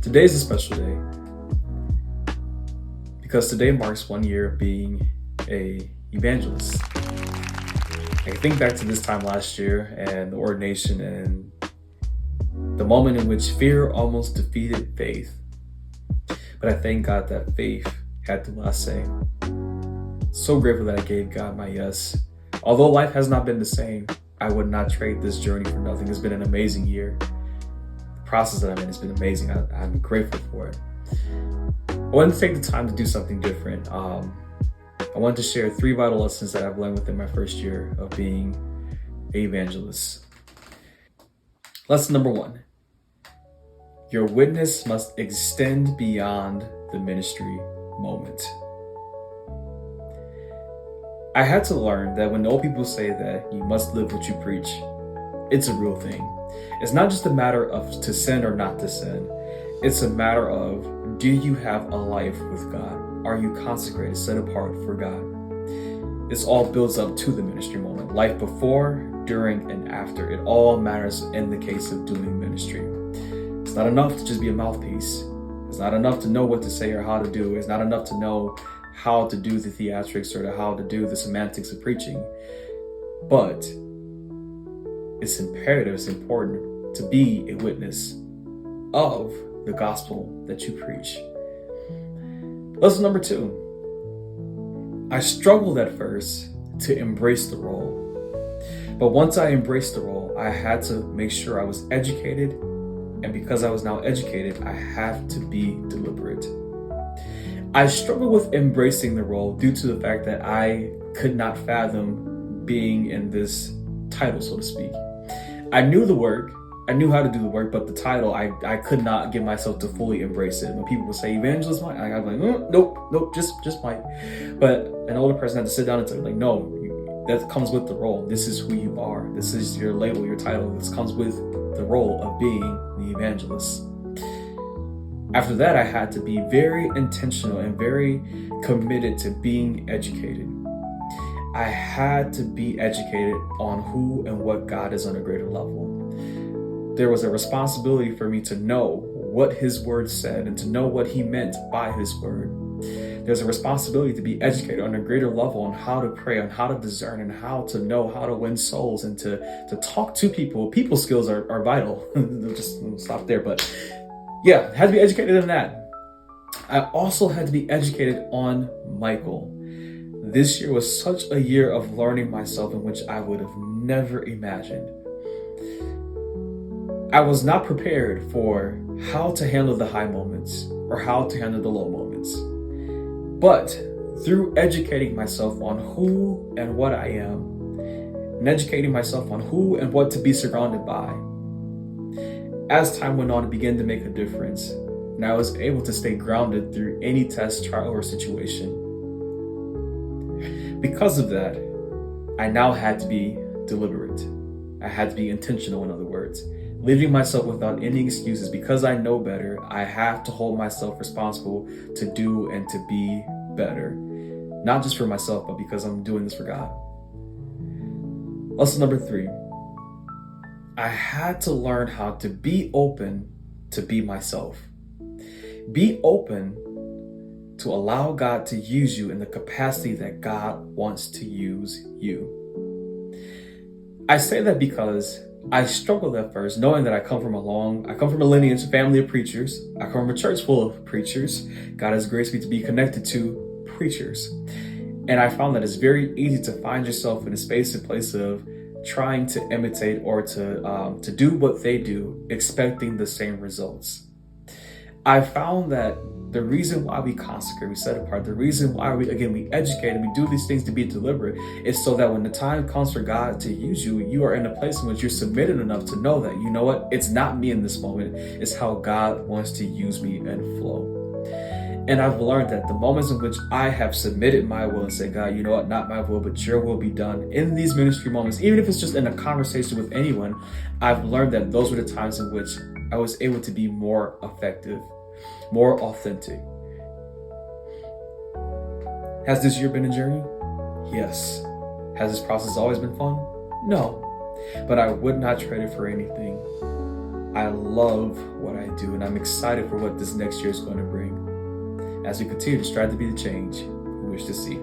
Today's a special day because today marks 1 year of being a evangelist. I think back to this time last year and the ordination and the moment in which fear almost defeated faith. But I thank God that faith had the last say. So grateful that I gave God my yes. Although life has not been the same, I would not trade this journey for nothing. It's been an amazing year. The process that I'm in has been amazing. I'm grateful for it. I wanted to take the time to do something different. I wanted to share 3 vital lessons that I've learned within my first year of being an evangelist. Lesson number 1. Your witness must extend beyond the ministry moment. I had to learn that when old people say that you must live what you preach, it's a real thing. It's not just a matter of to sin or not to sin. It's a matter of, do you have a life with God? Are you consecrated, set apart for God? This all builds up to the ministry moment. Life before, during, and after. It all matters in the case of doing ministry. It's not enough to just be a mouthpiece. It's not enough to know what to say or how to do. It's not enough to know how to do the theatrics or how to do the semantics of preaching. But it's imperative, it's important to be a witness of the gospel that you preach. Lesson number 2. I struggled at first to embrace the role. But once I embraced the role, I had to make sure I was educated. And because I was now educated, I have to be deliberate. I struggled with embracing the role due to the fact that I could not fathom being in this title, so to speak. I knew the work, I knew how to do the work, but the title, I could not get myself to fully embrace it. When people would say evangelist might, I was like, nope, just might. But an older person had to sit down and tell me, like, no, that comes with the role. This is who you are. This is your label, your title. This comes with the role of being the evangelist. After that, I had to be very intentional and very committed to being educated. I had to be educated on who and what God is on a greater level. There was a responsibility for me to know what His word said and to know what He meant by His word. There's a responsibility to be educated on a greater level on how to pray, on how to discern, and how to know how to win souls and to talk to people. People skills are vital. Just stop there. But yeah, I had to be educated in that. I also had to be educated on Michael. This year was such a year of learning myself in which I would have never imagined. I was not prepared for how to handle the high moments or how to handle the low moments. But through educating myself on who and what I am, and educating myself on who and what to be surrounded by, as time went on, it began to make a difference, and I was able to stay grounded through any test, trial, or situation. Because of that, I now had to be deliberate. I had to be intentional, in other words, leaving myself without any excuses. Because I know better, I have to hold myself responsible to do and to be better. Not just for myself, but because I'm doing this for God. Lesson number 3. I had to learn how to be open to be myself. Be open to allow God to use you in the capacity that God wants to use you. I say that because I struggled at first, knowing that I come from a lineage, family of preachers. I come from a church full of preachers. God has graced me to be connected to preachers. And I found that it's very easy to find yourself in a space and place of trying to imitate or to do what they do, expecting the same results. I found that the reason why we consecrate, we set apart, the reason why we educate and we do these things to be deliberate is so that when the time comes for God to use you, you are in a place in which you're submitted enough to know that, you know what, it's not me in this moment, it's how God wants to use me and flow. And I've learned that the moments in which I have submitted my will and said, God, you know what, not my will, but your will be done in these ministry moments, even if it's just in a conversation with anyone, I've learned that those were the times in which I was able to be more effective, more authentic. Has this year been a journey? Yes. Has this process always been fun? No. But I would not trade it for anything. I love what I do, and I'm excited for what this next year is going to bring as we continue to strive to be the change we wish to see.